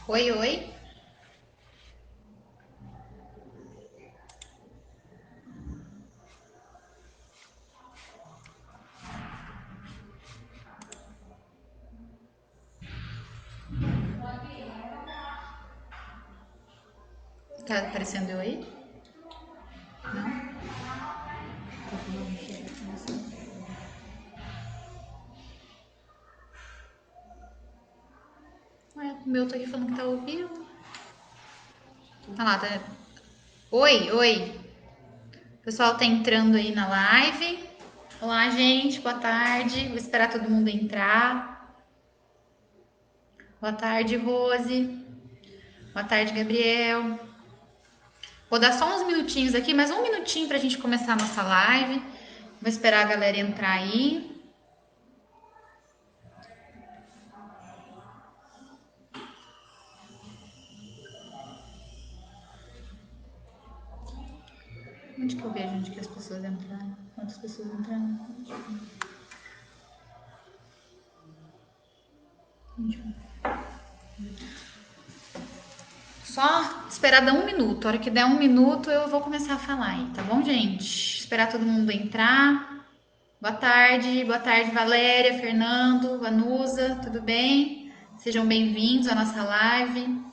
Oi, oi. Tá aparecendo eu aí? Ué, o meu tá aqui falando que tá ouvindo. Ah lá, tá. Oi, oi. O pessoal tá entrando aí na live. Olá, gente. Boa tarde. Vou esperar todo mundo entrar. Boa tarde, Rose. Boa tarde, Gabriel. Vou dar só uns minutinhos aqui, mais um minutinho pra gente começar a nossa live. Vou esperar a galera entrar aí. Onde que eu vejo onde que as pessoas entraram? Quantas pessoas entraram? Só esperar dar um minuto. A hora que der um minuto, eu vou começar a falar aí, tá bom, gente? Esperar todo mundo entrar. Boa tarde, Valéria, Fernando, Vanusa, tudo bem? Sejam bem-vindos à nossa live.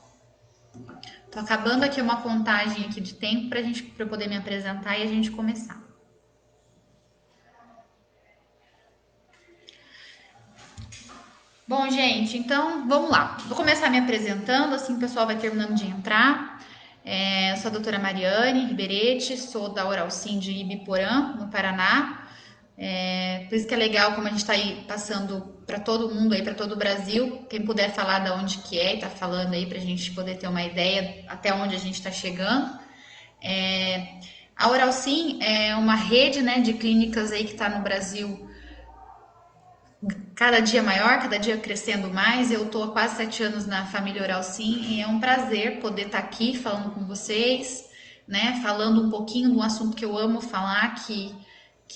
Tô acabando aqui uma contagem aqui de tempo para eu poder me apresentar e a gente começar. Bom, gente, então vamos lá. Vou começar me apresentando, assim o pessoal vai terminando de entrar. Eu sou a doutora Mariane Ribeirete, sou da Oral Sim de Ibiporã, no Paraná. Por isso que é legal como a gente está aí passando para todo mundo aí, para todo o Brasil. Quem puder falar de onde que é e tá falando aí para a gente poder ter uma ideia até onde a gente está chegando. A Oral Sim é uma rede, né, de clínicas aí que está no Brasil cada dia maior, cada dia crescendo mais. Eu estou há quase 7 anos na família Oral Sim e é um prazer poder estar aqui falando com vocês, né? Falando um pouquinho de um assunto que eu amo falar, que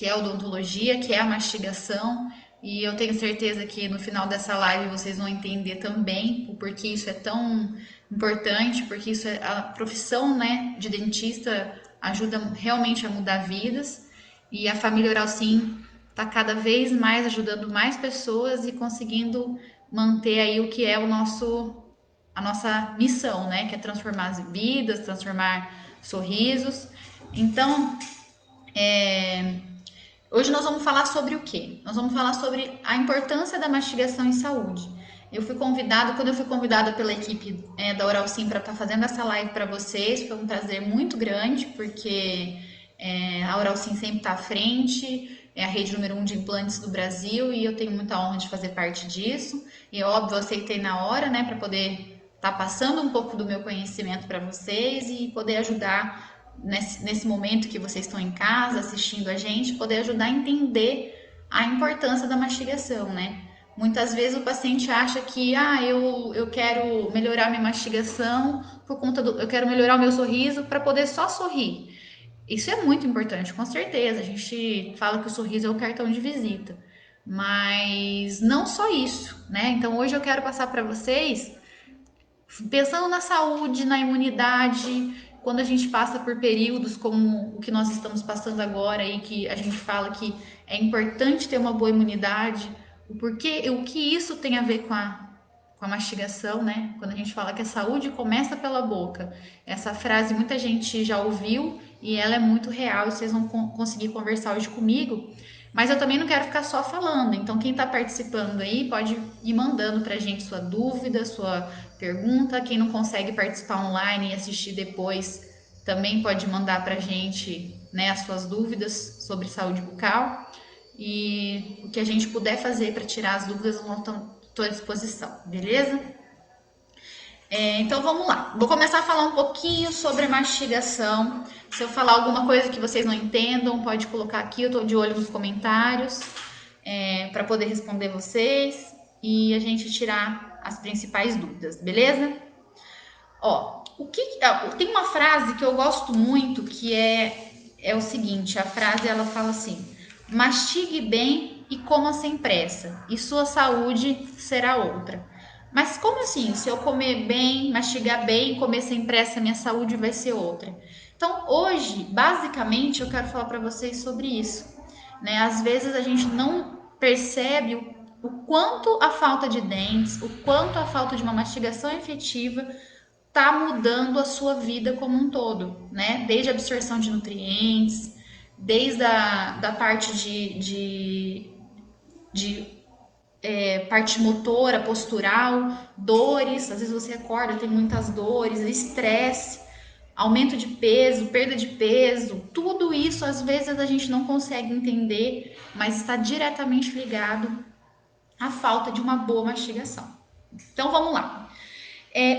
é a odontologia, que é a mastigação. E eu tenho certeza que no final dessa live vocês vão entender também o porquê isso é tão importante, porque isso é a profissão, né, de dentista ajuda realmente a mudar vidas. E a família Oral Sim está cada vez mais ajudando mais pessoas e conseguindo manter aí o que é a nossa missão, né? Que é transformar as vidas, transformar sorrisos. Então, hoje nós vamos falar sobre o quê? Nós vamos falar sobre a importância da mastigação em saúde. Quando eu fui convidada pela equipe da Oral Sim para estar fazendo essa live para vocês, foi um prazer muito grande, porque a Oral Sim sempre está à frente, é a rede número 1 de implantes do Brasil e eu tenho muita honra de fazer parte disso. E óbvio, eu aceitei na hora, né, para poder estar passando um pouco do meu conhecimento para vocês e poder ajudar nesse momento que vocês estão em casa assistindo a gente, poder ajudar a entender a importância da mastigação, né? Muitas vezes o paciente acha que eu quero melhorar minha mastigação eu quero melhorar o meu sorriso para poder só sorrir. Isso é muito importante, com certeza. A gente fala que o sorriso é o cartão de visita, mas não só isso, né? Então hoje eu quero passar para vocês pensando na saúde, na imunidade, quando a gente passa por períodos como o que nós estamos passando agora e que a gente fala que é importante ter uma boa imunidade, o que isso tem a ver com a mastigação, né? Quando a gente fala que a saúde começa pela boca. Essa frase muita gente já ouviu e ela é muito real e vocês vão conseguir conversar hoje comigo. Mas eu também não quero ficar só falando, então quem está participando aí pode ir mandando para a gente sua dúvida, sua pergunta. Quem não consegue participar online e assistir depois também pode mandar para a gente, né, as suas dúvidas sobre saúde bucal. E o que a gente puder fazer para tirar as dúvidas, eu estou à disposição, beleza? Então vamos lá. Vou começar a falar um pouquinho sobre mastigação. Se eu falar alguma coisa que vocês não entendam, pode colocar aqui, eu estou de olho nos comentários para poder responder vocês e a gente tirar as principais dúvidas, beleza? Ó, tem uma frase que eu gosto muito que é o seguinte: a frase ela fala assim: mastigue bem e coma sem pressa, e sua saúde será outra. Mas como assim? Se eu comer bem, mastigar bem, comer sem pressa, minha saúde vai ser outra. Então, hoje, basicamente, eu quero falar para vocês sobre isso, né? Às vezes a gente não percebe o quanto a falta de dentes, o quanto a falta de uma mastigação efetiva tá mudando a sua vida como um todo, né? Desde a absorção de nutrientes, desde da parte de parte motora, postural, dores, às vezes você acorda, tem muitas dores, estresse, aumento de peso, perda de peso, tudo isso às vezes a gente não consegue entender, mas está diretamente ligado à falta de uma boa mastigação. Então vamos lá.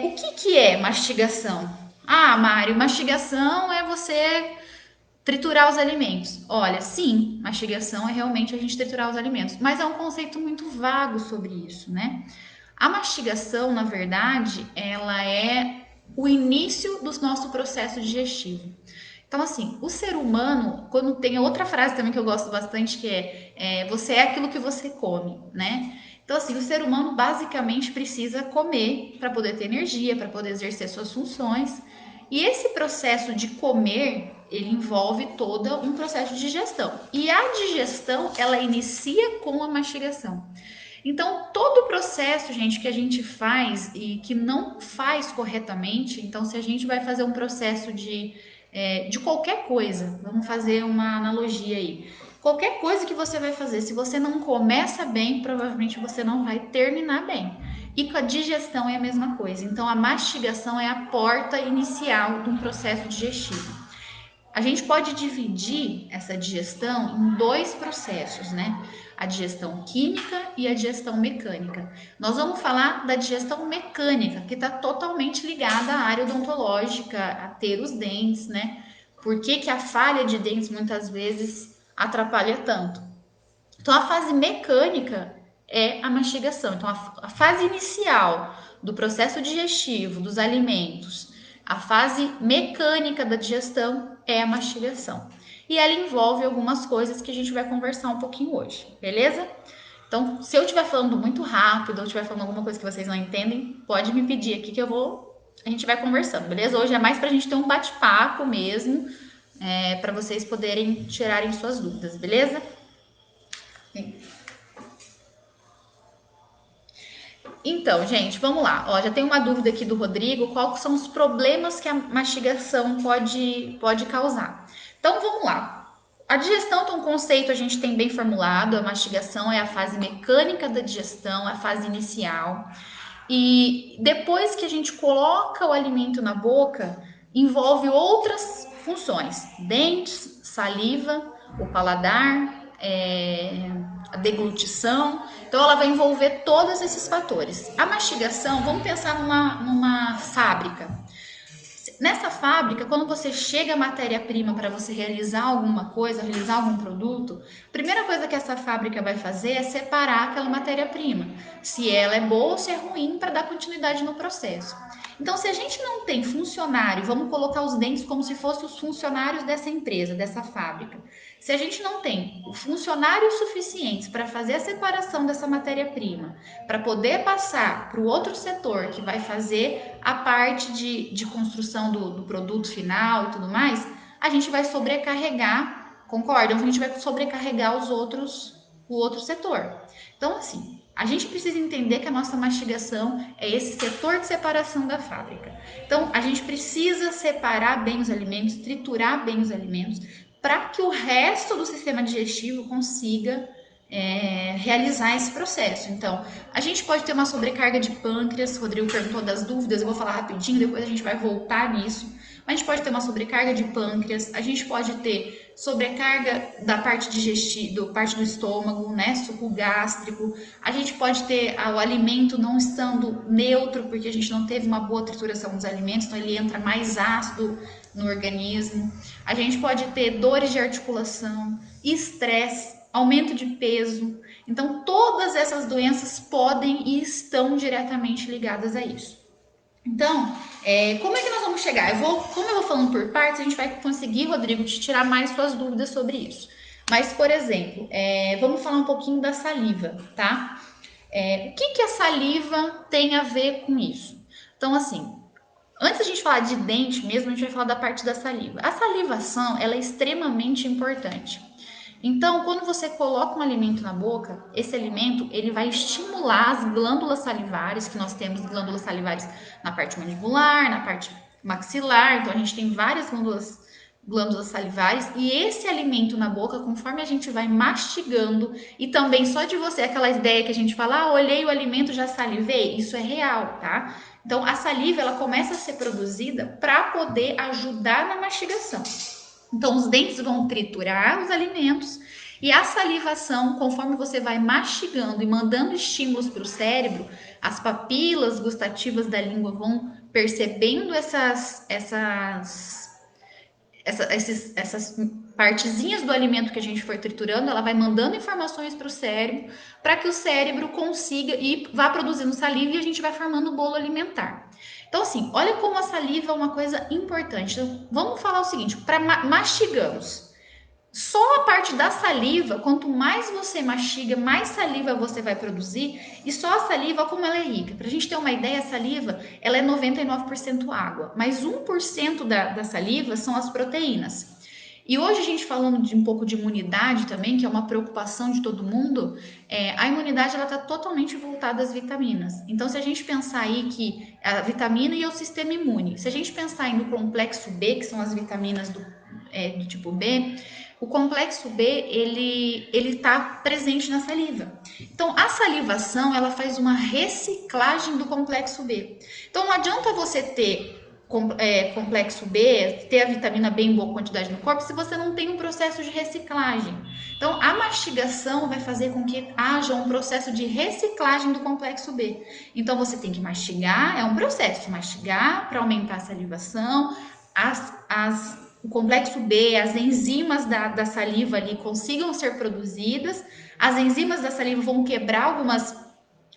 O que é mastigação? Ah, Mário, mastigação é você triturar os alimentos. Olha, sim, mastigação é realmente a gente triturar os alimentos, mas é um conceito muito vago sobre isso, né? A mastigação, na verdade, ela é o início do nosso processo digestivo. Então, assim, o ser humano, quando tem outra frase também que eu gosto bastante, que você é aquilo que você come, né? Então, assim, o ser humano basicamente precisa comer para poder ter energia, para poder exercer suas funções. E esse processo de comer, ele envolve todo um processo de digestão. E a digestão, ela inicia com a mastigação. Então, todo o processo, gente, que a gente faz e que não faz corretamente, então, se a gente vai fazer um processo de qualquer coisa, vamos fazer uma analogia aí. Qualquer coisa que você vai fazer, se você não começa bem, provavelmente você não vai terminar bem. E com a digestão é a mesma coisa. Então, a mastigação é a porta inicial de um processo digestivo. A gente pode dividir essa digestão em dois processos, né? A digestão química e a digestão mecânica. Nós vamos falar da digestão mecânica, que está totalmente ligada à área odontológica, a ter os dentes, né? Por que, que a falha de dentes muitas vezes atrapalha tanto? Então, a fase mecânica é a mastigação. Então, a fase inicial do processo digestivo dos alimentos, a fase mecânica da digestão é a mastigação. E ela envolve algumas coisas que a gente vai conversar um pouquinho hoje, beleza? Então, se eu estiver falando muito rápido ou estiver falando alguma coisa que vocês não entendem, pode me pedir aqui que a gente vai conversando, beleza? Hoje é mais pra gente ter um bate-papo mesmo, para vocês poderem tirarem suas dúvidas, beleza? Então, gente, vamos lá. Ó, já tem uma dúvida aqui do Rodrigo. Quais são os problemas que a mastigação pode causar? Então, vamos lá. A digestão tem um conceito, a gente tem bem formulado. A mastigação é a fase mecânica da digestão, a fase inicial. E depois que a gente coloca o alimento na boca, envolve outras funções: dentes, saliva, o paladar, a deglutição. Então, ela vai envolver todos esses fatores. A mastigação, vamos pensar numa fábrica. Nessa fábrica, quando você chega a matéria-prima para você realizar alguma coisa, realizar algum produto, a primeira coisa que essa fábrica vai fazer é separar aquela matéria-prima, se ela é boa ou se é ruim, para dar continuidade no processo. Então, se a gente não tem funcionário, vamos colocar os dentes como se fossem os funcionários dessa empresa, dessa fábrica. Se a gente não tem funcionários suficientes para fazer a separação dessa matéria-prima, para poder passar para o outro setor que vai fazer a parte de construção do produto final e tudo mais, a gente vai sobrecarregar, concordam? A gente vai sobrecarregar o outro setor. Então, assim, a gente precisa entender que a nossa mastigação é esse setor de separação da fábrica. Então, a gente precisa separar bem os alimentos, triturar bem os alimentos, para que o resto do sistema digestivo consiga realizar esse processo. Então, a gente pode ter uma sobrecarga de pâncreas. O Rodrigo perguntou das dúvidas, eu vou falar rapidinho, depois a gente vai voltar nisso. A gente pode ter uma sobrecarga de pâncreas, a gente pode ter sobrecarga da parte digestiva, parte do estômago, né, suco gástrico. A gente pode ter o alimento não estando neutro, porque a gente não teve uma boa trituração dos alimentos, então ele entra mais ácido no organismo. A gente pode ter dores de articulação, estresse, aumento de peso. Então, todas essas doenças podem e estão diretamente ligadas a isso. Então, como é que nós vamos chegar? Como eu vou falando por partes, a gente vai conseguir, Rodrigo, te tirar mais suas dúvidas sobre isso. Mas, por exemplo, vamos falar um pouquinho da saliva, tá? O que que a saliva tem a ver com isso? Então, assim, antes da gente falar de dente mesmo, a gente vai falar da parte da saliva. A salivação, ela é extremamente importante. Então, quando você coloca um alimento na boca, esse alimento ele vai estimular as glândulas salivares, que nós temos glândulas salivares na parte mandibular, na parte maxilar, então a gente tem várias glândulas salivares, e esse alimento na boca, conforme a gente vai mastigando, e também só de você, aquela ideia que a gente fala, olhei o alimento, já salivei, isso é real, tá? Então, a saliva, ela começa a ser produzida para poder ajudar na mastigação. Então, os dentes vão triturar os alimentos e a salivação, conforme você vai mastigando e mandando estímulos para o cérebro, as papilas gustativas da língua vão percebendo essas partezinhas do alimento que a gente for triturando, ela vai mandando informações para o cérebro, para que o cérebro consiga e vá produzindo saliva e a gente vai formando o bolo alimentar. Então, assim, olha como a saliva é uma coisa importante. Então, vamos falar o seguinte: para mastigamos. Só a parte da saliva, quanto mais você mastiga, mais saliva você vai produzir. E só a saliva, como ela é rica. Para a gente ter uma ideia, a saliva ela é 99% água, mas 1% da saliva são as proteínas. E hoje a gente falando de um pouco de imunidade também, que é uma preocupação de todo mundo, a imunidade ela está totalmente voltada às vitaminas. Então, se a gente pensar aí que a vitamina e o sistema imune, se a gente pensar aí no complexo B, que são as vitaminas do tipo B, o complexo B ele está presente na saliva. Então, a salivação ela faz uma reciclagem do complexo B. Então, não adianta você ter complexo B, ter a vitamina B em boa quantidade no corpo, se você não tem um processo de reciclagem. Então, a mastigação vai fazer com que haja um processo de reciclagem do complexo B. Então, você tem que mastigar, é um processo de mastigar para aumentar a salivação, o complexo B, as enzimas da saliva ali consigam ser produzidas, as enzimas da saliva vão quebrar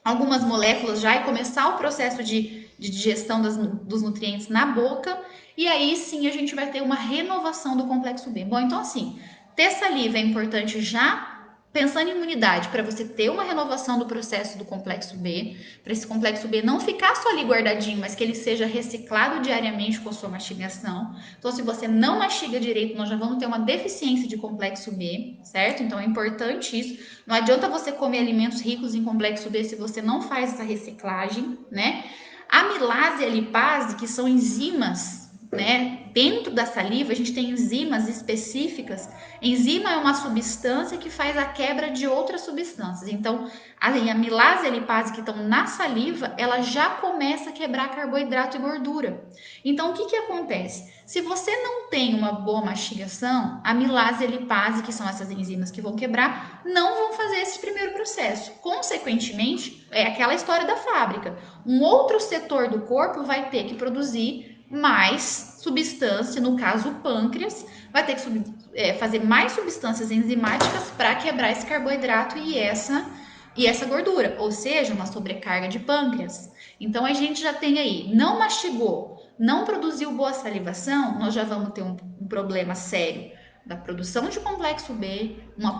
algumas moléculas já e começar o processo de digestão dos nutrientes na boca, e aí sim a gente vai ter uma renovação do complexo B. Bom, então assim, ter saliva é importante já pensando em imunidade, para você ter uma renovação do processo do complexo B, para esse complexo B não ficar só ali guardadinho, mas que ele seja reciclado diariamente com a sua mastigação. Então, se você não mastiga direito, nós já vamos ter uma deficiência de complexo B, certo? Então, é importante isso. Não adianta você comer alimentos ricos em complexo B se você não faz essa reciclagem, né? A amilase e a lipase, que são enzimas, né? Dentro da saliva, a gente tem enzimas específicas. Enzima é uma substância que faz a quebra de outras substâncias. Então, a amilase e a lipase que estão na saliva, ela já começa a quebrar carboidrato e gordura. Então, o que que acontece? Se você não tem uma boa mastigação, a amilase e a lipase, que são essas enzimas que vão quebrar, não vão fazer esse primeiro processo. Consequentemente, é aquela história da fábrica. Um outro setor do corpo vai ter que produzir mais substância, no caso o pâncreas, vai ter que fazer mais substâncias enzimáticas para quebrar esse carboidrato e essa gordura, ou seja, uma sobrecarga de pâncreas. Então a gente já tem aí, não mastigou, não produziu boa salivação, nós já vamos ter um problema sério da produção de complexo B,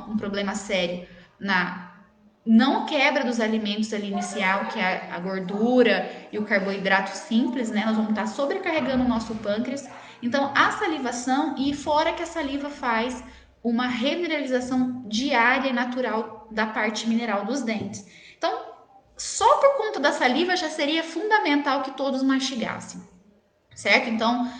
um problema sério na não quebra dos alimentos ali inicial, que é a gordura e o carboidrato simples, né? Nós vamos estar sobrecarregando o nosso pâncreas. Então, a salivação, e fora que a saliva faz uma remineralização diária e natural da parte mineral dos dentes. Então, só por conta da saliva já seria fundamental que todos mastigassem, certo? Então,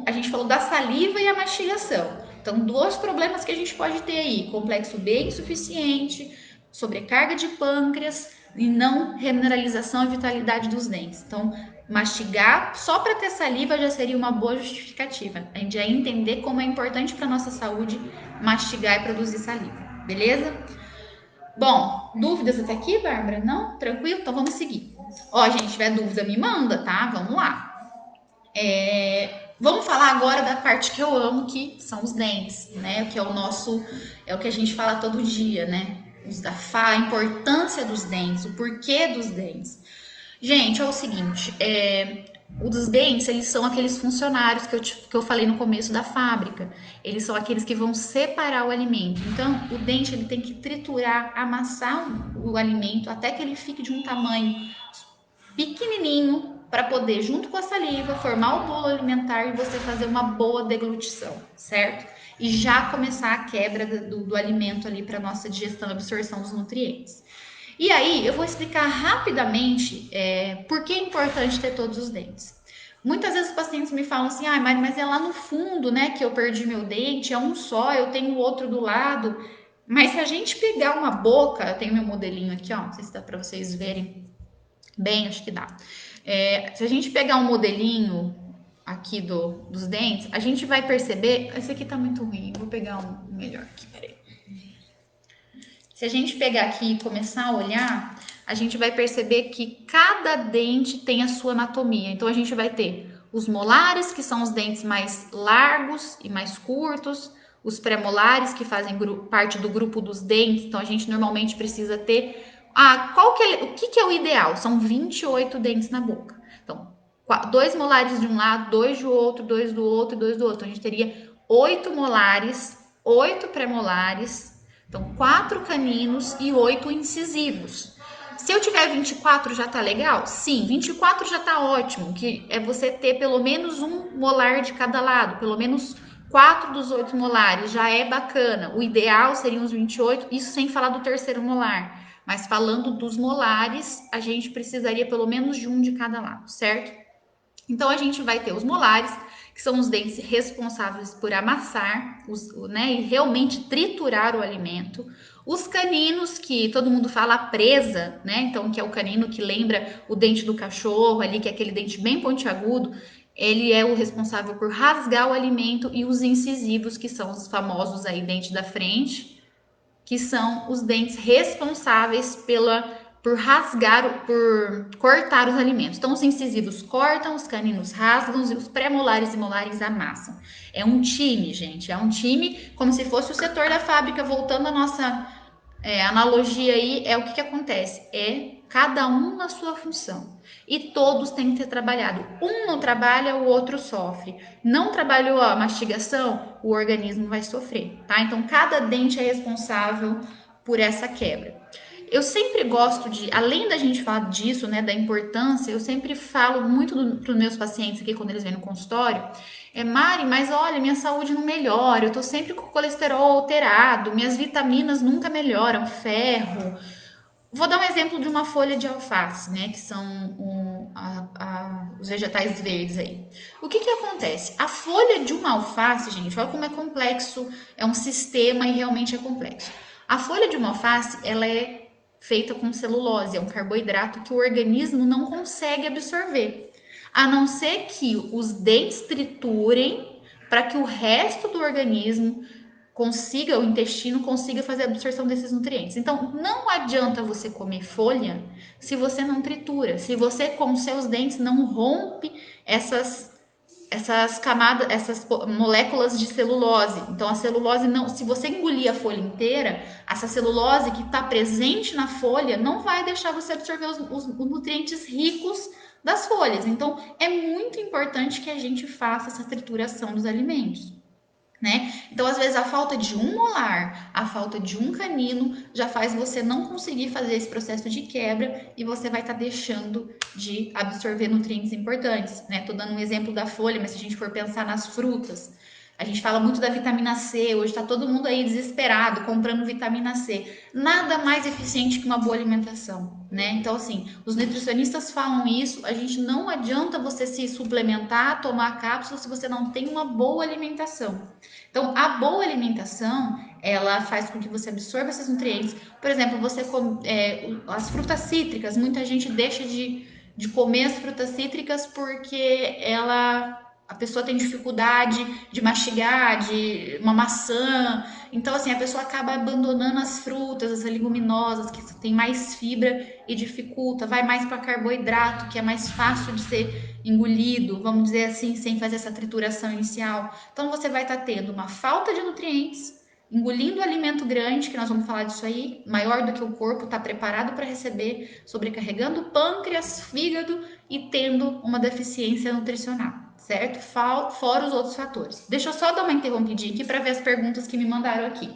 a gente falou da saliva e a mastigação. Então, dois problemas que a gente pode ter aí: complexo B insuficiente, sobrecarga de pâncreas e não remineralização e vitalidade dos dentes. Então, mastigar só para ter saliva já seria uma boa justificativa. A gente já entender como é importante para nossa saúde mastigar e produzir saliva, beleza? Bom, dúvidas até aqui, Bárbara? Não? Tranquilo? Então vamos seguir. Ó, gente, tiver dúvida, me manda, tá? Vamos lá. Vamos falar agora da parte que eu amo, que são os dentes, né? Que é é o que a gente fala todo dia, né? A importância dos dentes, o porquê dos dentes. Gente, é o seguinte, Os dentes, eles são aqueles funcionários que eu falei no começo da fábrica. Eles são aqueles que vão separar o alimento. Então, o dente ele tem que triturar, amassar o alimento até que ele fique de um tamanho pequenininho para poder, junto com a saliva, formar o bolo alimentar e você fazer uma boa deglutição, certo? E já começar a quebra do alimento ali para nossa digestão e absorção dos nutrientes. E aí, eu vou explicar rapidamente por que é importante ter todos os dentes. Muitas vezes os pacientes me falam assim, ah, Mari, mas é lá no fundo, né, que eu perdi meu dente, é um só, eu tenho o outro do lado. Mas se a gente pegar uma boca, eu tenho meu modelinho aqui, ó, não sei se dá para vocês verem bem, acho que dá. Se a gente pegar um modelinho aqui dos dentes, a gente vai perceber, esse aqui tá muito ruim, vou pegar um melhor aqui, peraí. Se a gente pegar aqui e começar a olhar, a gente vai perceber que cada dente tem a sua anatomia. Então a gente vai ter os molares, que são os dentes mais largos e mais curtos, os pré-molares, que fazem parte do grupo dos dentes. Então a gente normalmente precisa ter. O que é o ideal? São 28 dentes na boca. Então, 2 molares de um lado, 2 do outro, 2 do outro e 2 do outro. Então a gente teria 8 molares, 8 pré-molares. Então, 4 caninos e 8 incisivos. Se eu tiver 24, já tá legal? Sim, 24 já tá ótimo, que é você ter pelo menos um molar de cada lado, pelo menos 4 dos 8 molares, já é bacana. O ideal seriam os 28, isso sem falar do terceiro molar. Mas falando dos molares, a gente precisaria pelo menos de um de cada lado, certo? Então a gente vai ter os molares, que são os dentes responsáveis por amassar, né, e realmente triturar o alimento. Os caninos, que todo mundo fala presa, né? Então, que é o canino que lembra o dente do cachorro ali, que é aquele dente bem pontiagudo. Ele é o responsável por rasgar o alimento, e os incisivos, que são os famosos aí dentes da frente, que são os dentes responsáveis por rasgar, por cortar os alimentos. Então, os incisivos cortam, os caninos rasgam e os pré-molares e molares amassam. É um time, gente. É um time como se fosse o setor da fábrica. Voltando à nossa analogia aí, é o que acontece. É cada um na sua função. E todos têm que ter trabalhado. Um não trabalha, o outro sofre. Não trabalhou a mastigação, o organismo vai sofrer, tá? Então, cada dente é responsável por essa quebra. Eu sempre gosto de, além da gente falar disso, né, da importância, eu sempre falo muito para os meus pacientes aqui quando eles vêm no consultório, Mari, mas olha, minha saúde não melhora, eu tô sempre com o colesterol alterado, minhas vitaminas nunca melhoram, ferro. Vou dar um exemplo de uma folha de alface, né, que são os vegetais verdes aí. O que acontece? A folha de uma alface, gente, olha como é complexo, é um sistema e realmente é complexo. A folha de uma alface, ela é feita com celulose, é um carboidrato que o organismo não consegue absorver, a não ser que os dentes triturem para que o resto do organismo consiga, o intestino consiga fazer a absorção desses nutrientes. Então, não adianta você comer folha se você não tritura, se você com seus dentes não rompe essas camadas, essas moléculas de celulose. Então, a celulose não, se você engolir a folha inteira, essa celulose que está presente na folha não vai deixar você absorver os nutrientes ricos das folhas. Então, é muito importante que a gente faça essa trituração dos alimentos, né? Então, às vezes, a falta de um molar, a falta de um canino já faz você não conseguir fazer esse processo de quebra e você vai estar deixando de absorver nutrientes importantes, né? Tô dando um exemplo da folha, mas se a gente for pensar nas frutas, a gente fala muito da vitamina C, hoje tá todo mundo aí desesperado comprando vitamina C. Nada mais eficiente que uma boa alimentação, né? Então, assim, os nutricionistas falam isso, a gente não adianta você se suplementar, tomar cápsula se você não tem uma boa alimentação. Então, a boa alimentação, ela faz com que você absorva esses nutrientes. Por exemplo, você as frutas cítricas, muita gente deixa de comer as frutas cítricas porque a pessoa tem dificuldade de mastigar, de uma maçã. Então, assim, a pessoa acaba abandonando as frutas, as leguminosas, que tem mais fibra e dificulta, vai mais para carboidrato, que é mais fácil de ser engolido, vamos dizer assim, sem fazer essa trituração inicial. Então, você vai estar tendo uma falta de nutrientes engolindo alimento grande, que nós vamos falar disso aí, maior do que o corpo está preparado para receber, sobrecarregando o pâncreas, fígado e tendo uma deficiência nutricional, certo? Fora os outros fatores. Deixa eu só dar uma interrompidinha aqui para ver as perguntas que me mandaram aqui.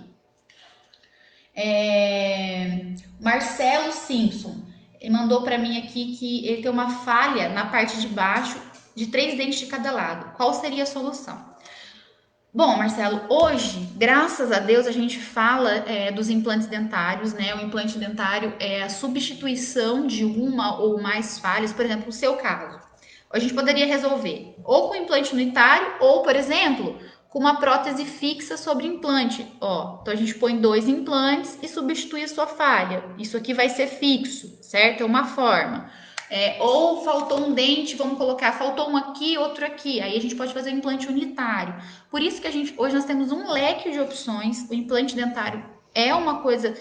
Marcelo Simpson, ele mandou para mim aqui que ele tem uma falha na parte de baixo de 3 dentes de cada lado. Qual seria a solução? Bom, Marcelo, hoje, graças a Deus, a gente fala dos implantes dentários, né? O implante dentário é a substituição de uma ou mais falhas, por exemplo, no seu caso. A gente poderia resolver ou com implante unitário ou, por exemplo, com uma prótese fixa sobre implante. Ó, então a gente põe 2 implantes e substitui a sua falha. Isso aqui vai ser fixo, certo? É uma forma. Ou faltou um dente, vamos colocar, faltou um aqui, outro aqui. Aí a gente pode fazer um implante unitário. Por isso que hoje nós temos um leque de opções. O implante dentário é uma coisa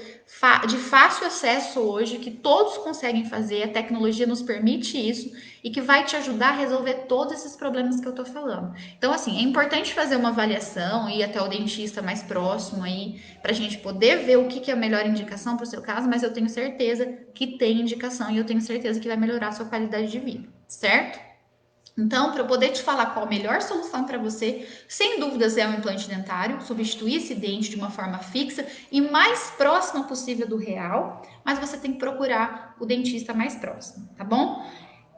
de fácil acesso hoje, que todos conseguem fazer, a tecnologia nos permite isso e que vai te ajudar a resolver todos esses problemas que eu tô falando. Então, assim, é importante fazer uma avaliação, ir até o dentista mais próximo aí, pra gente poder ver o que é a melhor indicação para o seu caso, mas eu tenho certeza que tem indicação e eu tenho certeza que vai melhorar a sua qualidade de vida, certo? Então, para eu poder te falar qual a melhor solução para você, sem dúvidas é o implante dentário, substituir esse dente de uma forma fixa e mais próxima possível do real, mas você tem que procurar o dentista mais próximo, tá bom?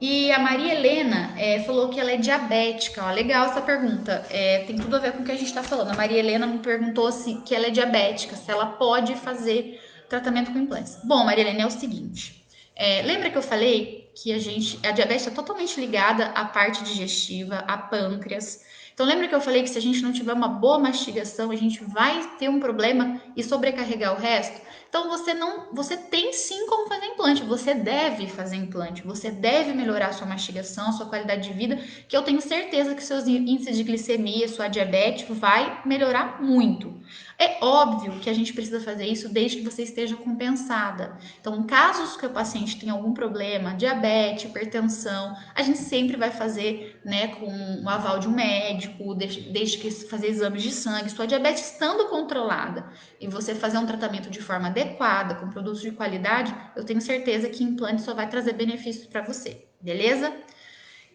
E a Maria Helena falou que ela é diabética. Ó, legal essa pergunta. Tem tudo a ver com o que a gente está falando. A Maria Helena me perguntou que ela é diabética, se ela pode fazer tratamento com implantes. Bom, Maria Helena, é o seguinte. Lembra que eu falei que a diabetes está totalmente ligada à parte digestiva, a pâncreas. Então, lembra que eu falei que se a gente não tiver uma boa mastigação, a gente vai ter um problema e sobrecarregar o resto? Então você tem sim como fazer implante, você deve fazer implante, você deve melhorar a sua mastigação, a sua qualidade de vida, que eu tenho certeza que seus índices de glicemia, sua diabetes vai melhorar muito. É óbvio que a gente precisa fazer isso desde que você esteja compensada. Então, casos que o paciente tem algum problema, diabetes, hipertensão, a gente sempre vai fazer, né, com o aval de um médico, desde que fazer exames de sangue, sua diabetes estando controlada e você fazer um tratamento de forma adequada, com produtos de qualidade, eu tenho certeza que implante só vai trazer benefícios para você, beleza?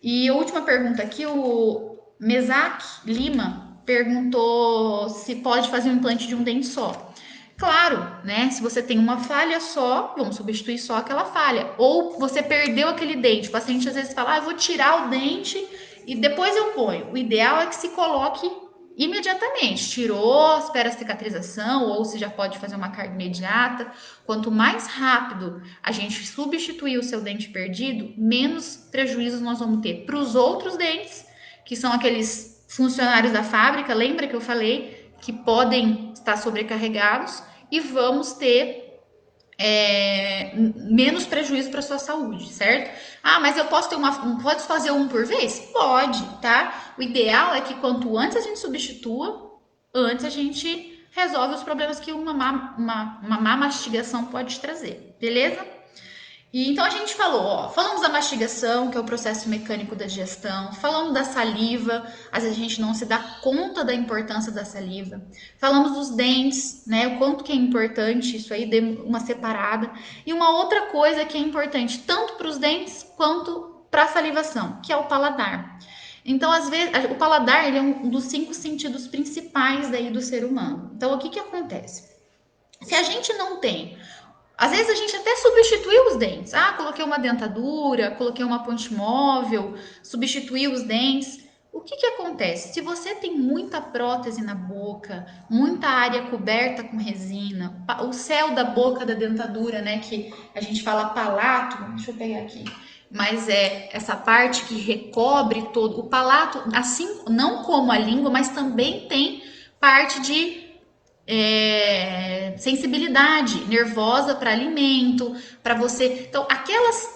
E a última pergunta aqui, o Mesac Lima perguntou se pode fazer um implante de um dente só. Claro, né? Se você tem uma falha só, vamos substituir só aquela falha. Ou você perdeu aquele dente. O paciente às vezes fala, eu vou tirar o dente e depois eu ponho. O ideal é que se coloque imediatamente. Tirou, espera a cicatrização, ou se já pode fazer uma carga imediata. Quanto mais rápido a gente substituir o seu dente perdido, menos prejuízos nós vamos ter para os outros dentes, que são aqueles funcionários da fábrica, lembra que eu falei que podem estar sobrecarregados, e vamos ter menos prejuízo para sua saúde, certo? Ah, mas eu posso pode fazer um por vez? Pode, tá? O ideal é que quanto antes a gente substitua, antes a gente resolve os problemas que uma má mastigação pode trazer, beleza? E então a gente falamos da mastigação, que é o processo mecânico da digestão, falamos da saliva, às vezes a gente não se dá conta da importância da saliva. Falamos dos dentes, né, o quanto que é importante, isso aí, dê uma separada. E uma outra coisa que é importante, tanto para os dentes quanto para a salivação, que é o paladar. Então, às vezes, o paladar ele é um dos 5 sentidos principais daí do ser humano. Então, o que acontece? Se a gente não tem, às vezes a gente até substituiu os dentes. Ah, coloquei uma dentadura, coloquei uma ponte móvel, substituí os dentes. O que acontece? Se você tem muita prótese na boca, muita área coberta com resina, o céu da boca da dentadura, né, que a gente fala palato, deixa eu pegar aqui, mas é essa parte que recobre todo o palato, assim, não como a língua, mas também tem parte de sensibilidade nervosa para alimento, para você. Então,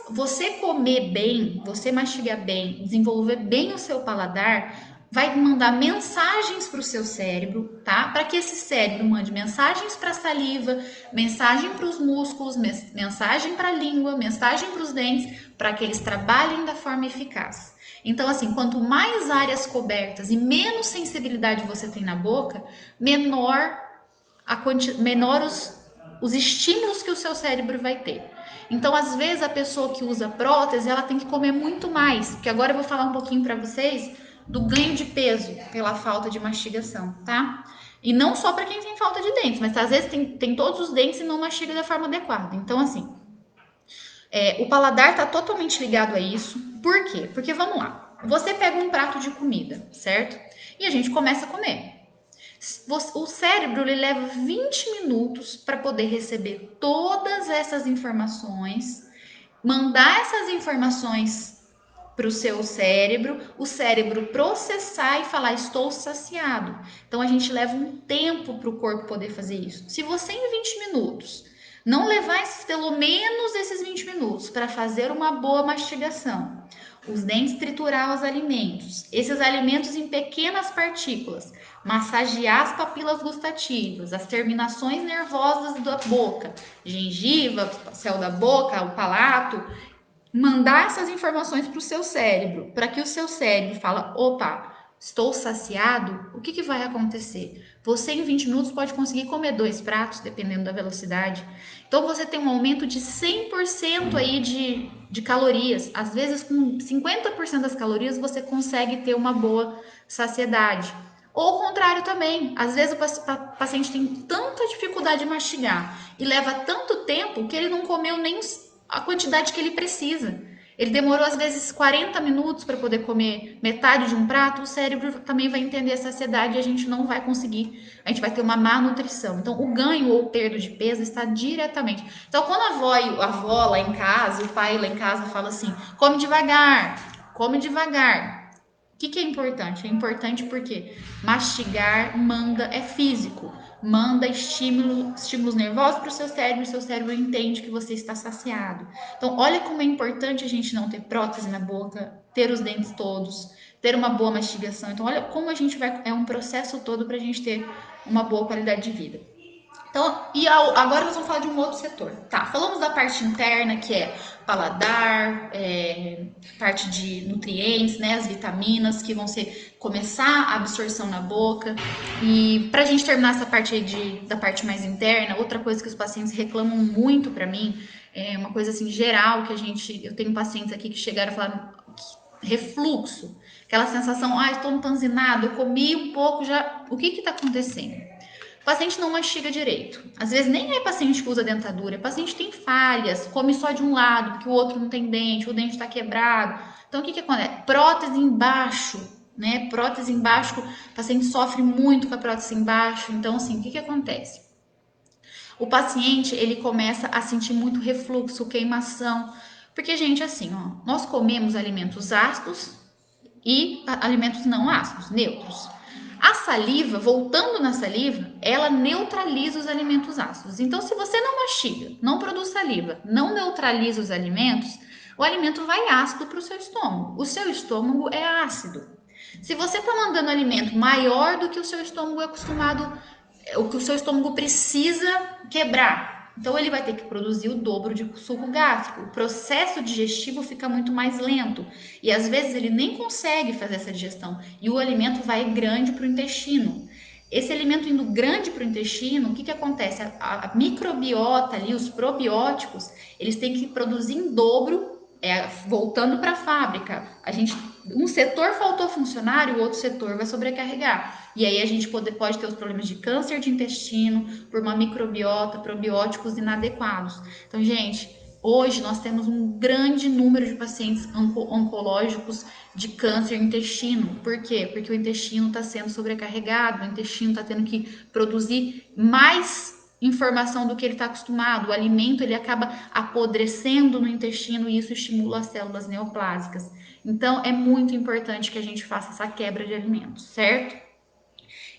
você comer bem, você mastigar bem, desenvolver bem o seu paladar, vai mandar mensagens para o seu cérebro, tá? Para que esse cérebro mande mensagens para a saliva, mensagem para os músculos, mensagem para a língua, mensagem para os dentes, para que eles trabalhem da forma eficaz. Então, assim, quanto mais áreas cobertas e menos sensibilidade você tem na boca, menor menor os estímulos que o seu cérebro vai ter. Então, às vezes, a pessoa que usa prótese, ela tem que comer muito mais, porque agora eu vou falar um pouquinho para vocês do ganho de peso pela falta de mastigação, tá? E não só para quem tem falta de dentes, mas às vezes tem todos os dentes e não mastiga da forma adequada. Então, assim, o paladar está totalmente ligado a isso. Por quê? Porque, vamos lá, você pega um prato de comida, certo? E a gente começa a comer. O cérebro ele leva 20 minutos para poder receber todas essas informações, mandar essas informações para o cérebro processar e falar estou saciado. Então a gente leva um tempo para o corpo poder fazer isso. Se você em 20 minutos não levar pelo menos esses 20 minutos para fazer uma boa mastigação, os dentes triturar os alimentos, esses alimentos em pequenas partículas, massagear as papilas gustativas, as terminações nervosas da boca, gengiva, céu da boca, o palato, mandar essas informações para o seu cérebro, para que o seu cérebro fala, opa, estou saciado, o que vai acontecer? Você em 20 minutos pode conseguir comer 2 pratos, dependendo da velocidade. Então você tem um aumento de 100% aí de calorias. Às vezes com 50% das calorias você consegue ter uma boa saciedade. Ou o contrário também. Às vezes o paciente tem tanta dificuldade de mastigar e leva tanto tempo que ele não comeu nem a quantidade que ele precisa. Ele demorou às vezes 40 minutos para poder comer metade de um prato, o cérebro também vai entender a saciedade e a gente não vai conseguir, a gente vai ter uma má nutrição. Então, o ganho ou perda de peso está diretamente. Então, quando a avó lá em casa, o pai lá em casa fala assim, come devagar, come devagar. O que é importante? É importante porque mastigar manda, é físico, manda estímulos nervosos para o seu cérebro entende que você está saciado. Então, olha como é importante a gente não ter prótese na boca, ter os dentes todos, ter uma boa mastigação. Então, olha como a gente vai, é um processo todo para a gente ter uma boa qualidade de vida. Então, agora nós vamos falar de um outro setor. Tá, falamos da parte interna, que é paladar, parte de nutrientes, né, as vitaminas que vão começar a absorção na boca. E pra gente terminar essa parte aí da parte mais interna, outra coisa que os pacientes reclamam muito pra mim, é uma coisa assim geral que eu tenho pacientes aqui que chegaram a falar refluxo, aquela sensação, estou empanzinado, eu comi um pouco já, o que tá acontecendo? O paciente não mastiga direito. Às vezes nem é paciente que usa dentadura, é paciente que tem falhas, come só de um lado, porque o outro não tem dente, o dente está quebrado. Então, o que acontece? Prótese embaixo, né? Prótese embaixo, o paciente sofre muito com a prótese embaixo. Então, assim, o que acontece? O paciente, ele começa a sentir muito refluxo, queimação. Porque, gente, assim, ó, nós comemos alimentos ácidos e alimentos não ácidos, neutros. A saliva, voltando na saliva, ela neutraliza os alimentos ácidos. Então, se você não mastiga, não produz saliva, não neutraliza os alimentos, o alimento vai ácido para o seu estômago. O seu estômago é ácido. Se você está mandando alimento maior do que o seu estômago é acostumado, o que o seu estômago precisa quebrar, então ele vai ter que produzir o dobro de suco gástrico. O processo digestivo fica muito mais lento e às vezes ele nem consegue fazer essa digestão e o alimento vai grande para o intestino. Esse alimento indo grande para o intestino, o que acontece? A microbiota ali, os probióticos, eles têm que produzir em dobro, voltando para a fábrica. Um setor faltou funcionário, o outro setor vai sobrecarregar. E aí a gente pode ter os problemas de câncer de intestino por uma microbiota, probióticos inadequados. Então, gente, hoje nós temos um grande número de pacientes oncológicos de câncer de intestino. Por quê? Porque o intestino está sendo sobrecarregado, o intestino está tendo que produzir mais informação do que ele está acostumado. O alimento ele acaba apodrecendo no intestino e isso estimula as células neoplásicas. Então, é muito importante que a gente faça essa quebra de alimentos, certo?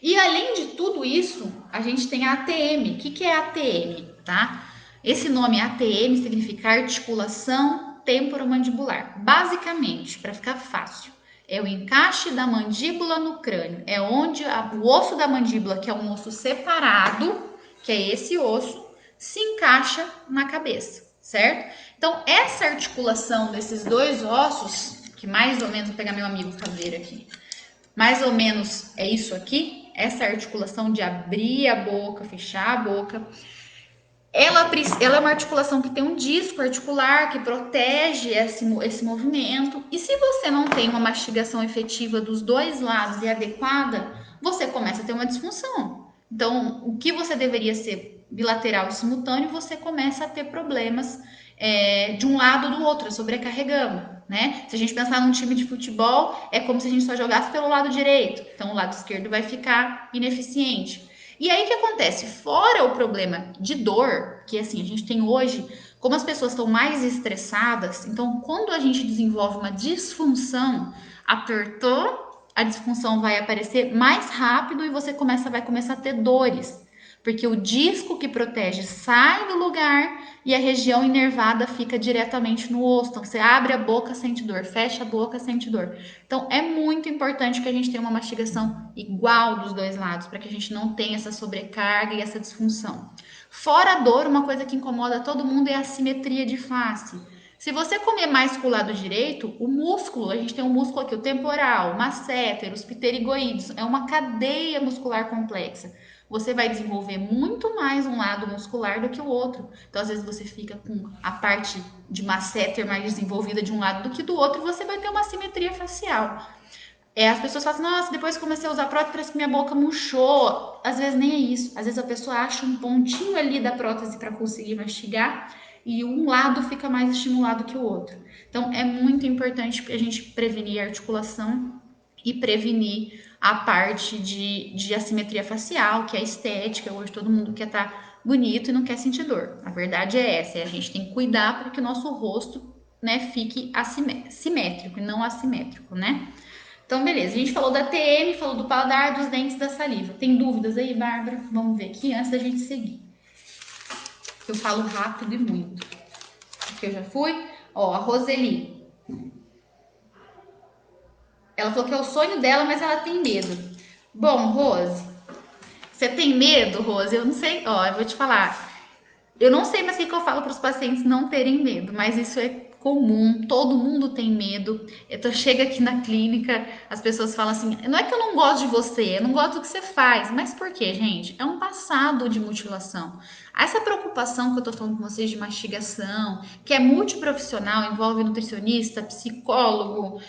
E além de tudo isso, a gente tem a ATM. O que é ATM, tá? Esse nome ATM significa articulação temporomandibular. Basicamente, para ficar fácil, é o encaixe da mandíbula no crânio. É onde o osso da mandíbula, que é um osso separado, que é esse osso, se encaixa na cabeça, certo? Então, essa articulação desses dois ossos, que mais ou menos, vou pegar meu amigo caveira aqui, mais ou menos é isso aqui, essa articulação de abrir a boca, fechar a boca. Ela é uma articulação que tem um disco articular que protege esse movimento. E se você não tem uma mastigação efetiva dos dois lados e adequada, você começa a ter uma disfunção. Então, o que você deveria ser bilateral e simultâneo, você começa a ter problemas de um lado ou do outro, sobrecarregando, né? Se a gente pensar num time de futebol, é como se a gente só jogasse pelo lado direito. Então, o lado esquerdo vai ficar ineficiente. E aí o que acontece? Fora o problema de dor, que assim, a gente tem hoje, como as pessoas estão mais estressadas, então quando a gente desenvolve uma disfunção, apertou, a disfunção vai aparecer mais rápido e você vai começar a ter dores. Porque o disco que protege sai do lugar e a região inervada fica diretamente no osso. Então, você abre a boca, sente dor, fecha a boca, sente dor. Então, é muito importante que a gente tenha uma mastigação igual dos dois lados, para que a gente não tenha essa sobrecarga e essa disfunção. Fora a dor, uma coisa que incomoda todo mundo é a assimetria de face. Se você comer mais com o lado direito, o músculo, a gente tem um músculo aqui, o temporal, o masseter, os pterigoides, é uma cadeia muscular complexa. Você vai desenvolver muito mais um lado muscular do que o outro. Então, às vezes, você fica com a parte de masseter mais desenvolvida de um lado do que do outro, e você vai ter uma assimetria facial. As pessoas falam assim, nossa, depois que comecei a usar prótese, parece que minha boca murchou. Às vezes nem é isso. Às vezes a pessoa acha um pontinho ali da prótese para conseguir mastigar e um lado fica mais estimulado que o outro. Então, é muito importante a gente prevenir a articulação e prevenir a parte de assimetria facial, que é estética. Hoje todo mundo quer estar bonito e não quer sentir dor. A verdade é essa, a gente tem que cuidar para que o nosso rosto, né, fique simétrico e não assimétrico, né? Então, beleza. A gente falou da TM, falou do paladar, dos dentes, da saliva. Tem dúvidas aí, Bárbara? Vamos ver aqui antes da gente seguir. Eu falo rápido e muito. Aqui eu já fui. Ó, a Roseli. Ela falou que é o sonho dela, mas ela tem medo. Bom, Rose, você tem medo, Rose? Eu não sei. Ó, eu vou te falar. Eu não sei mais o que eu falo para os pacientes não terem medo, mas isso é comum, todo mundo tem medo. Então chega aqui na clínica, as pessoas falam assim: não é que eu não gosto de você, eu não gosto do que você faz, mas por quê, gente? É um passado de mutilação. Essa preocupação que eu tô falando com vocês de mastigação, que é multiprofissional, envolve nutricionista, psicólogo,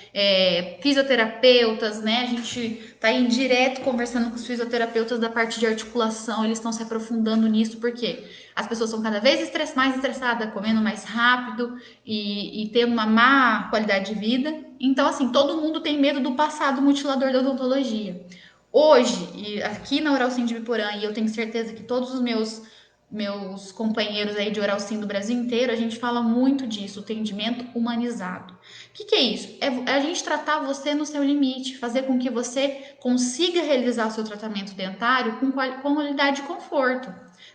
fisioterapeutas, né? A gente tá aí direto conversando com os fisioterapeutas da parte de articulação, eles estão se aprofundando nisso, porque as pessoas são cada vez mais estressadas, comendo mais rápido e tendo uma má qualidade de vida. Então, assim, todo mundo tem medo do passado mutilador da odontologia. Hoje, e aqui na Oral Sim de Biporã, e eu tenho certeza que todos os meus companheiros aí de Oral Sim do Brasil inteiro, a gente fala muito disso, o atendimento humanizado. O que é isso? É a gente tratar você no seu limite, fazer com que você consiga realizar o seu tratamento dentário com qualidade e conforto.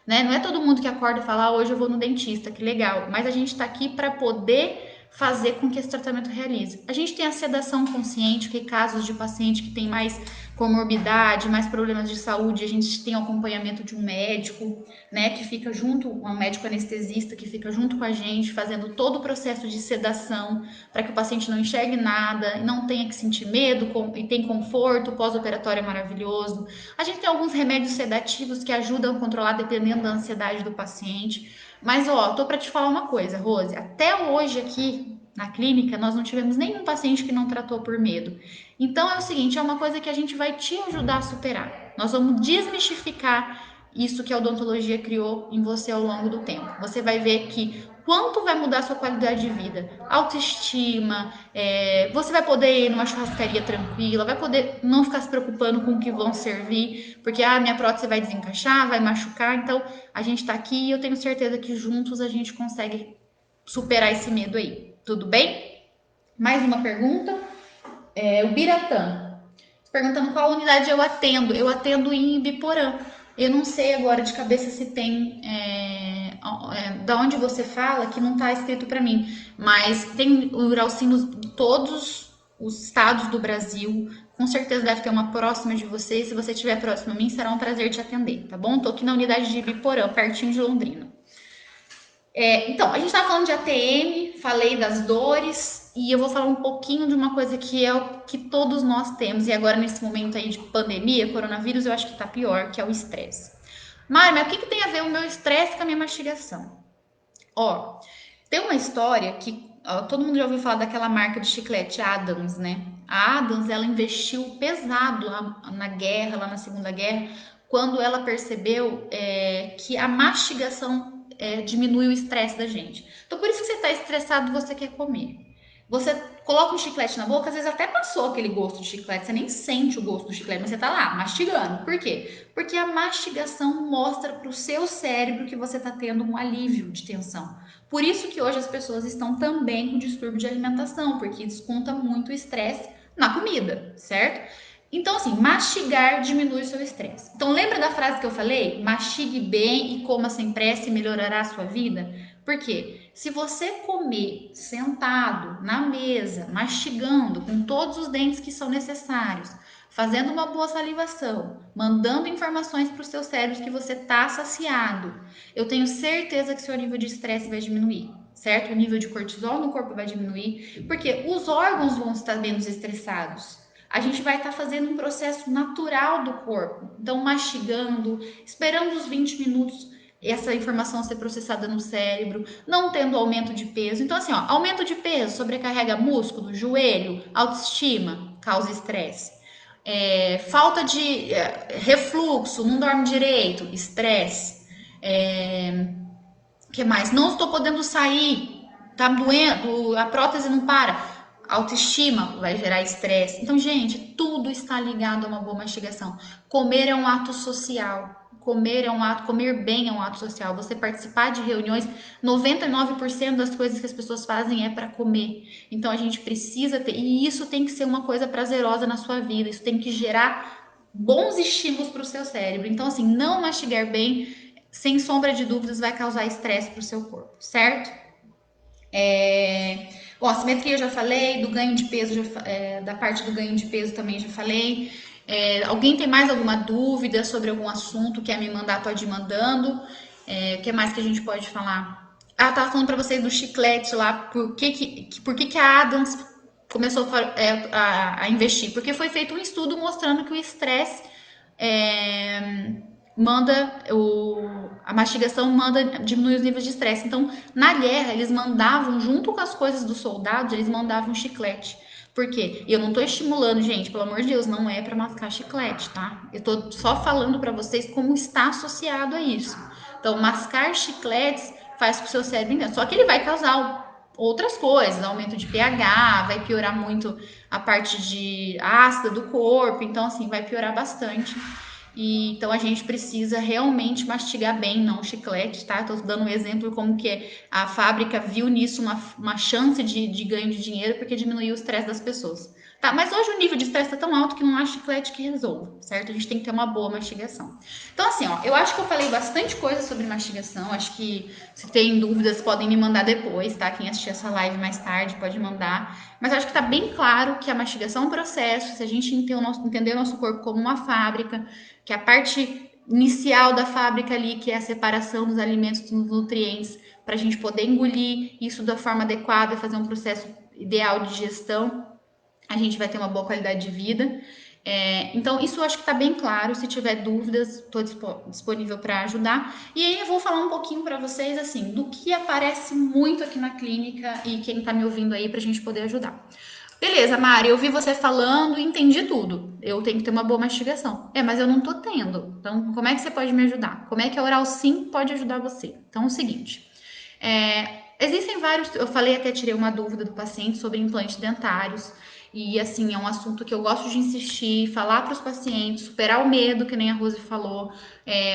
Né? Não é todo mundo que acorda e fala, hoje eu vou no dentista, que legal. Mas a gente está aqui para poder fazer com que esse tratamento realize. A gente tem a sedação consciente, que casos de paciente que tem mais comorbidade, mais problemas de saúde, a gente tem o acompanhamento de um médico, né, que fica junto, um médico anestesista que fica junto com a gente, fazendo todo o processo de sedação, para que o paciente não enxergue nada, não tenha que sentir medo e tem conforto, pós-operatório é maravilhoso. A gente tem alguns remédios sedativos que ajudam a controlar dependendo da ansiedade do paciente. Mas, ó, tô para te falar uma coisa, Rose. Até hoje aqui na clínica, nós não tivemos nenhum paciente que não tratou por medo. Então, é o seguinte, é uma coisa que a gente vai te ajudar a superar. Nós vamos desmistificar isso que a odontologia criou em você ao longo do tempo. Você vai ver que quanto vai mudar a sua qualidade de vida, autoestima, você vai poder ir numa churrascaria tranquila, vai poder não ficar se preocupando com o que vão servir, porque minha prótese vai desencaixar, vai machucar, então a gente tá aqui e eu tenho certeza que juntos a gente consegue superar esse medo aí. Tudo bem? Mais uma pergunta? O Biratã, perguntando qual unidade eu atendo. Eu atendo em Ibiporã. Eu não sei agora de cabeça se tem da onde você fala, que não está escrito para mim, mas tem o Uralcim em todos os estados do Brasil. Com certeza deve ter uma próxima de você. Se você estiver próximo a mim, será um prazer te atender, tá bom? Tô aqui na unidade de Ibiporã, pertinho de Londrina. Então, a gente estava falando de ATM, falei das dores. E eu vou falar um pouquinho de uma coisa que é o que todos nós temos, e agora nesse momento aí de pandemia, coronavírus, eu acho que tá pior, que é o estresse. Mari, mas o que tem a ver o meu estresse com a minha mastigação? Ó, tem uma história que ó, todo mundo já ouviu falar daquela marca de chiclete Adams, né? A Adams, ela investiu pesado lá na guerra, lá na Segunda Guerra, quando ela percebeu que a mastigação diminui o estresse da gente. Então, por isso que você está estressado, você quer comer. Você coloca um chiclete na boca, às vezes até passou aquele gosto de chiclete, você nem sente o gosto do chiclete, mas você tá lá mastigando. Por quê? Porque a mastigação mostra para o seu cérebro que você está tendo um alívio de tensão. Por isso que hoje as pessoas estão também com distúrbio de alimentação, porque desconta muito o estresse na comida, certo? Então, assim, mastigar diminui o seu estresse. Então, lembra da frase que eu falei? Mastigue bem e coma sem pressa e melhorará a sua vida? Por quê? Se você comer sentado na mesa, mastigando com todos os dentes que são necessários, fazendo uma boa salivação, mandando informações para o seu cérebro que você está saciado, eu tenho certeza que seu nível de estresse vai diminuir, certo? O nível de cortisol no corpo vai diminuir, porque os órgãos vão estar menos estressados. A gente vai estar fazendo um processo natural do corpo. Então, mastigando, esperando os 20 minutos essa informação ser processada no cérebro, não tendo aumento de peso. Então, assim, ó, aumento de peso sobrecarrega músculo, joelho, autoestima, causa estresse. Falta de refluxo, não dorme direito, estresse. Que mais? Não estou podendo sair, tá doendo, a prótese não para. Autoestima vai gerar estresse. Então, gente, tudo está ligado a uma boa mastigação. Comer é um ato social. Comer é um ato, comer bem é um ato social. Você participar de reuniões, 99% das coisas que as pessoas fazem é para comer. Então a gente precisa ter, e isso tem que ser uma coisa prazerosa na sua vida. Isso tem que gerar bons estímulos para o seu cérebro. Então, assim, não mastigar bem, sem sombra de dúvidas, vai causar estresse para o seu corpo, certo? Bom, a simetria eu já falei, do ganho de peso, da parte do ganho de peso também já falei. Alguém tem mais alguma dúvida sobre algum assunto? Quer me mandar? Pode ir mandando. O que mais que a gente pode falar? Ah, tava falando para vocês do chiclete lá, por que a Adams começou a investir? Porque foi feito um estudo mostrando que o estresse é, a mastigação manda diminuir os níveis de estresse. Então, na guerra, eles mandavam, junto com as coisas dos soldados, eles mandavam chiclete. Por quê? E eu não tô estimulando, gente, pelo amor de Deus, não é para mascar chiclete, tá? Eu tô só falando para vocês como está associado a isso. Então, mascar chicletes faz com que o seu cérebro entenda. Só que ele vai causar outras coisas, aumento de pH, vai piorar muito a parte de ácida do corpo, então assim, vai piorar bastante. Então a gente precisa realmente mastigar bem, não chiclete, tá? Tô dando um exemplo como que a fábrica viu nisso uma chance de ganho de dinheiro porque diminuiu o estresse das pessoas. Tá, mas hoje o nível de estresse tá tão alto que não há chiclete que resolva, certo? A gente tem que ter uma boa mastigação. Então, assim, ó, eu acho que eu falei bastante coisa sobre mastigação. Acho que se tem dúvidas, podem me mandar depois, tá? Quem assistir essa live mais tarde pode mandar. Mas acho que tá bem claro que a mastigação é um processo. Se a gente entender o nosso corpo como uma fábrica, que a parte inicial da fábrica ali, que é a separação dos alimentos dos nutrientes, para a gente poder engolir isso da forma adequada e fazer um processo ideal de digestão, a gente vai ter uma boa qualidade de vida. Então, isso eu acho que está bem claro. Se tiver dúvidas, estou disponível para ajudar. E aí eu vou falar um pouquinho para vocês, assim, do que aparece muito aqui na clínica e quem está me ouvindo aí para a gente poder ajudar. Beleza, Mari, eu vi você falando e entendi tudo. Eu tenho que ter uma boa mastigação. Mas eu não tô tendo. Então, como é que você pode me ajudar? Como é que a Oral Sim pode ajudar você? Então, é o seguinte. Existem vários. Eu falei, até tirei uma dúvida do paciente sobre implantes dentários. E assim, é um assunto que eu gosto de insistir, falar para os pacientes, superar o medo, que nem a Rose falou,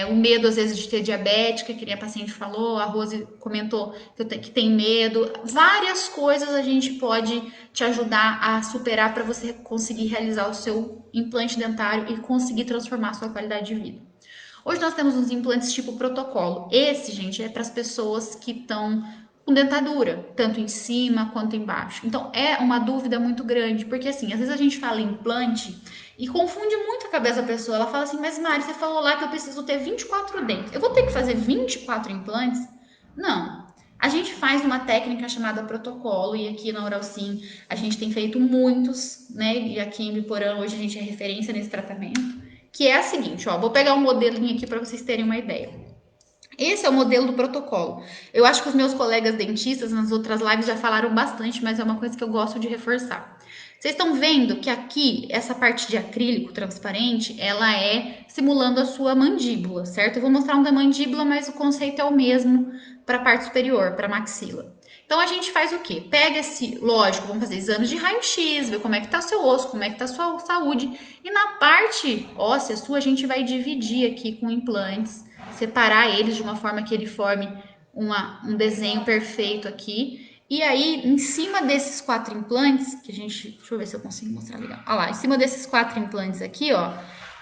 o medo às vezes de ter diabética, que nem a paciente falou, a Rose comentou que tem medo. Várias coisas a gente pode te ajudar a superar para você conseguir realizar o seu implante dentário e conseguir transformar a sua qualidade de vida. Hoje nós temos uns implantes tipo protocolo. Esse, gente, é para as pessoas que estão com dentadura, tanto em cima quanto embaixo. Então é uma dúvida muito grande, porque assim, às vezes a gente fala implante e confunde muito a cabeça da pessoa. Ela fala assim, mas Mari, você falou lá que eu preciso ter 24 dentes. Eu vou ter que fazer 24 implantes? Não. A gente faz uma técnica chamada protocolo, e aqui na Oral Sim a gente tem feito muitos, né? E aqui em Biporã hoje a gente é referência nesse tratamento, que é a seguinte, ó, vou pegar um modelinho aqui para vocês terem uma ideia. Esse é o modelo do protocolo. Eu acho que os meus colegas dentistas nas outras lives já falaram bastante, mas é uma coisa que eu gosto de reforçar. Vocês estão vendo que aqui, essa parte de acrílico transparente, ela é simulando a sua mandíbula, certo? Eu vou mostrar um da mandíbula, mas o conceito é o mesmo para a parte superior, para a maxila. Então a gente faz o quê? Pega esse, lógico, vamos fazer exames de raio-x, ver como é que tá o seu osso, como é que tá a sua saúde. E na parte óssea sua, a gente vai dividir aqui com implantes, separar eles de uma forma que ele forme um desenho perfeito aqui. E aí, em cima desses 4 implantes, que a gente, deixa eu ver se eu consigo mostrar legal. Olha lá, em cima desses 4 implantes aqui, ó,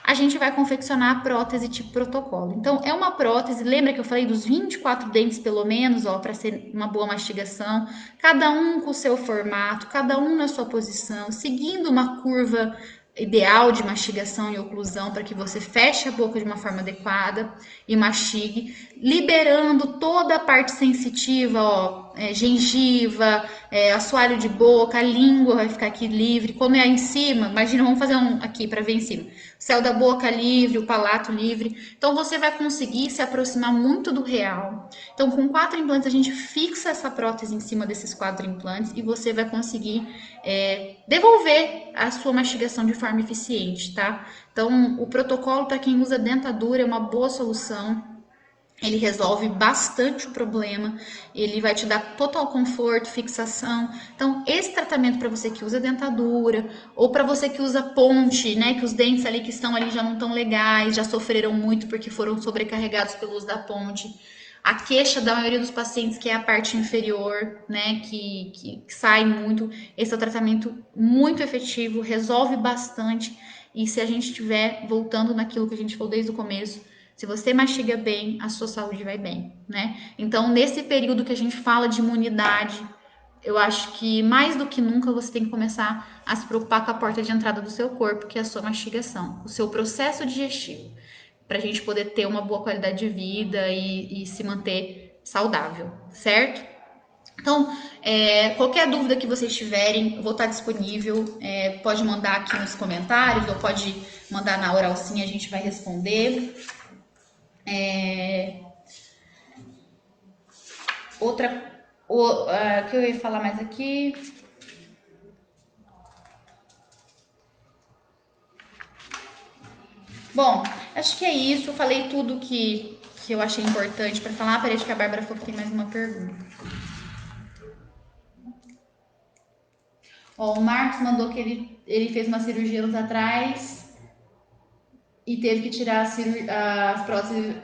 a gente vai confeccionar a prótese tipo protocolo. Então, é uma prótese, lembra que eu falei dos 24 dentes pelo menos, ó, para ser uma boa mastigação, cada um com o seu formato, cada um na sua posição, seguindo uma curva ideal de mastigação e oclusão para que você feche a boca de uma forma adequada e mastigue, liberando toda a parte sensitiva, ó, gengiva, assoalho de boca, a língua vai ficar aqui livre. Quando é em cima, imagina, vamos fazer um aqui para ver em cima. Céu da boca livre, o palato livre. Então você vai conseguir se aproximar muito do real. Então com 4 implantes a gente fixa essa prótese em cima desses 4 implantes e você vai conseguir devolver a sua mastigação de forma eficiente, tá? Então o protocolo para quem usa dentadura é uma boa solução. Ele resolve bastante o problema, ele vai te dar total conforto, fixação. Então, esse tratamento para você que usa dentadura ou para você que usa ponte, né, que os dentes ali que estão ali já não estão legais, já sofreram muito porque foram sobrecarregados pelo uso da ponte. A queixa da maioria dos pacientes, que é a parte inferior, né, que sai muito. Esse é um tratamento muito efetivo, resolve bastante. E se a gente estiver voltando naquilo que a gente falou desde o começo, se você mastiga bem, a sua saúde vai bem, né? Então, nesse período que a gente fala de imunidade, eu acho que mais do que nunca você tem que começar a se preocupar com a porta de entrada do seu corpo, que é a sua mastigação, o seu processo digestivo, para a gente poder ter uma boa qualidade de vida e se manter saudável, certo? Então, qualquer dúvida que vocês tiverem, eu vou estar disponível. Pode mandar aqui nos comentários ou pode mandar na Oral Sim, a gente vai responder. Outra, que eu ia falar mais aqui. Bom, acho que é isso. Eu falei tudo que eu achei importante para falar. Parece que a Bárbara falou que tem mais uma pergunta. Ó, o Marcos mandou que ele fez uma cirurgia anos atrás e teve que tirar as próteses.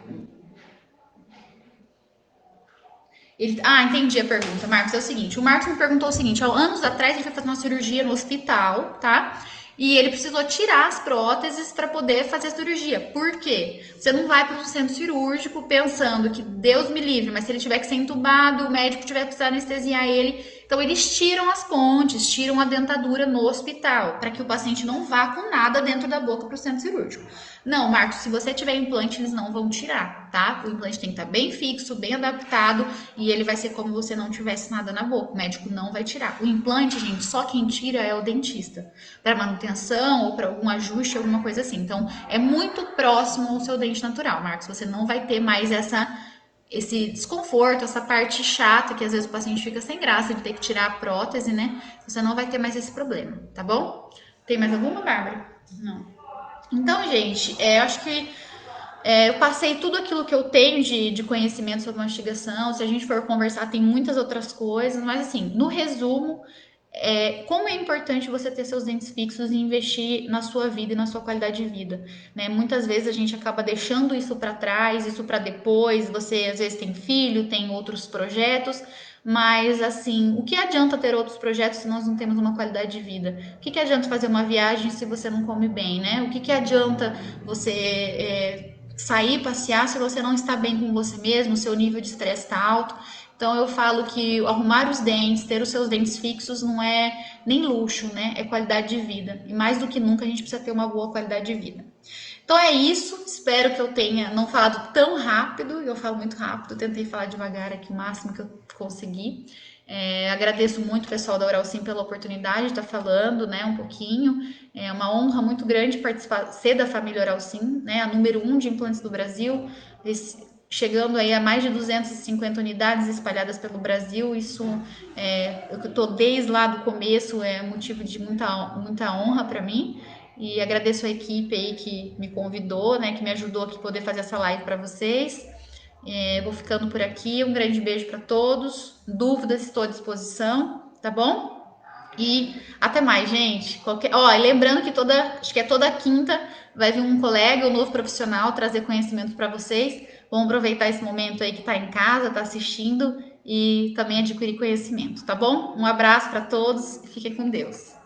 Entendi a pergunta, Marcos. É o seguinte: o Marcos me perguntou o seguinte: há anos atrás ele foi fazer uma cirurgia no hospital, tá? E ele precisou tirar as próteses para poder fazer a cirurgia. Por quê? Você não vai para um centro cirúrgico pensando que Deus me livre, mas se ele tiver que ser entubado, o médico tiver que precisar anestesiar ele. Então eles tiram as pontes, tiram a dentadura no hospital, para que o paciente não vá com nada dentro da boca para o centro cirúrgico. Não, Marcos, se você tiver implante, eles não vão tirar, tá? O implante tem que estar bem fixo, bem adaptado e ele vai ser como se você não tivesse nada na boca. O médico não vai tirar. O implante, gente, só quem tira é o dentista, para manutenção ou para algum ajuste, alguma coisa assim. Então, é muito próximo ao seu dente natural, Marcos. Você não vai ter mais esse desconforto, essa parte chata que às vezes o paciente fica sem graça de ter que tirar a prótese, né? Você não vai ter mais esse problema, tá bom? Tem mais alguma, Bárbara? Não. Então, gente, acho que eu passei tudo aquilo que eu tenho de conhecimento sobre mastigação. Se a gente for conversar, tem muitas outras coisas, mas assim, no resumo, como é importante você ter seus dentes fixos e investir na sua vida e na sua qualidade de vida, né? Muitas vezes a gente acaba deixando isso para trás, isso para depois. Você às vezes tem filho, tem outros projetos, mas assim, o que adianta ter outros projetos se nós não temos uma qualidade de vida? O que adianta fazer uma viagem se você não come bem, né? O que adianta você sair passear se você não está bem com você mesmo, seu nível de estresse está alto? Então eu falo que arrumar os dentes, ter os seus dentes fixos não é nem luxo, né? É qualidade de vida. E mais do que nunca a gente precisa ter uma boa qualidade de vida. Então é isso. Espero que eu tenha não falado tão rápido. Eu falo muito rápido, tentei falar devagar aqui o máximo que eu conseguir. Agradeço muito o pessoal da Oral Sim pela oportunidade de estar falando, né, um pouquinho. É uma honra muito grande participar, ser da família Oral Sim, né, a número 1 de implantes do Brasil, chegando aí a mais de 250 unidades espalhadas pelo Brasil. Isso eu estou desde lá do começo, é motivo de muita honra para mim. E agradeço a equipe aí que me convidou, né, que me ajudou aqui a poder fazer essa live para vocês. Vou ficando por aqui. Um grande beijo para todos. Dúvidas, estou à disposição, tá bom? E até mais, gente. E lembrando que acho que é toda quinta, vai vir um colega, um novo profissional trazer conhecimento para vocês. Vamos aproveitar esse momento aí que tá em casa, tá assistindo e também adquirir conhecimento, tá bom? Um abraço para todos e fiquem com Deus.